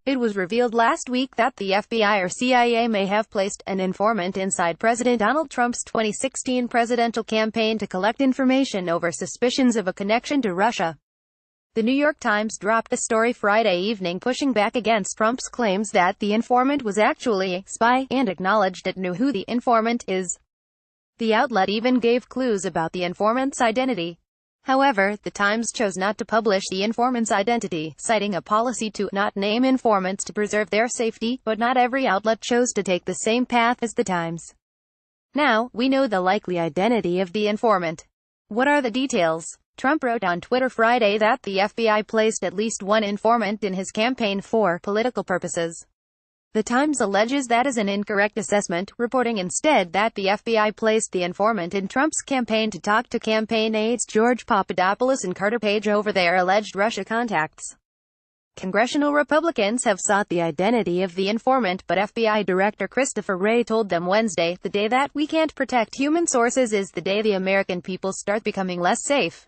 It was revealed last week that the FBI or CIA may have placed an informant inside President Donald Trump's 2016 presidential campaign to collect information over suspicions of a connection to Russia. The New York Times dropped the story Friday evening, pushing back against Trump's claims that the informant was actually a spy, and acknowledged it knew who the informant is. The outlet even gave clues about the informant's identity. However, the Times chose not to publish the informant's identity, citing a policy to not name informants to preserve their safety, but not every outlet chose to take the same path as the Times. Now, we know the likely identity of the informant. What are the details? Trump wrote on Twitter Friday that the FBI placed at least one informant in his campaign for political purposes. The Times alleges that is an incorrect assessment, reporting instead that the FBI placed the informant in Trump's campaign to talk to campaign aides George Papadopoulos and Carter Page over their alleged Russia contacts. Congressional Republicans have sought the identity of the informant, but FBI Director Christopher Wray told them Wednesday, "The day that we can't protect human sources is the day the American people start becoming less safe."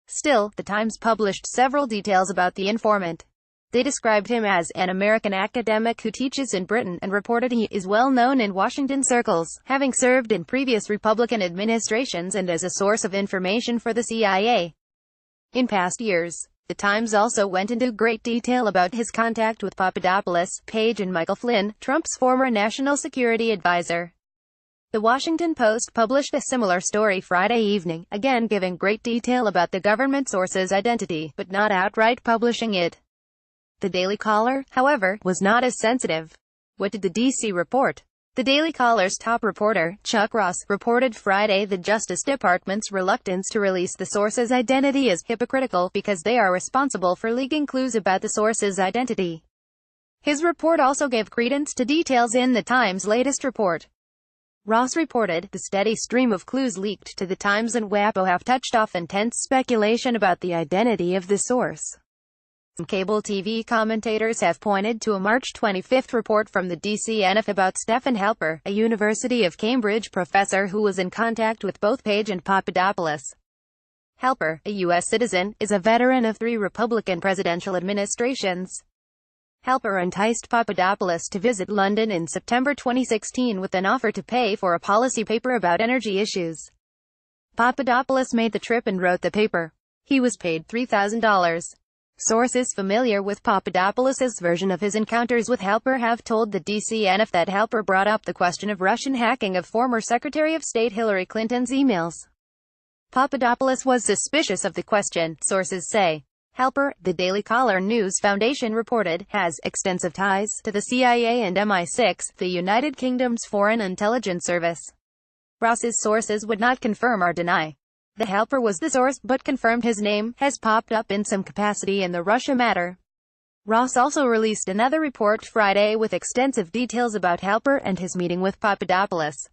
Still, the Times published several details about the informant. They described him as an American academic who teaches in Britain, and reported he is well known in Washington circles, having served in previous Republican administrations and as a source of information for the CIA. In past years, the Times also went into great detail about his contact with Papadopoulos, Page and Michael Flynn, Trump's former national security advisor. The Washington Post published a similar story Friday evening, again giving great detail about the government source's identity, but not outright publishing it. The Daily Caller, however, was not as sensitive. What did the DC report? The Daily Caller's top reporter, Chuck Ross, reported Friday the Justice Department's reluctance to release the source's identity is hypocritical, because they are responsible for leaking clues about the source's identity. His report also gave credence to details in the Times' latest report. Ross reported, "The steady stream of clues leaked to the Times and WAPO have touched off intense speculation about the identity of the source." Some cable TV commentators have pointed to a March 25 report from the DCNF about Stephen Halper, a University of Cambridge professor who was in contact with both Page and Papadopoulos. Halper, a U.S. citizen, is a veteran of 3 Republican presidential administrations. Halper enticed Papadopoulos to visit London in September 2016 with an offer to pay for a policy paper about energy issues. Papadopoulos made the trip and wrote the paper. He was paid $3,000. Sources familiar with Papadopoulos's version of his encounters with Halper have told the DCNF that Halper brought up the question of Russian hacking of former Secretary of State Hillary Clinton's emails. Papadopoulos was suspicious of the question, sources say. Halper, the Daily Caller News Foundation reported, has extensive ties to the CIA and MI6, the United Kingdom's Foreign Intelligence Service. Ross's sources would not confirm or deny that Halper was the source, but confirmed his name has popped up in some capacity in the Russia matter. Ross also released another report Friday with extensive details about Halper and his meeting with Papadopoulos.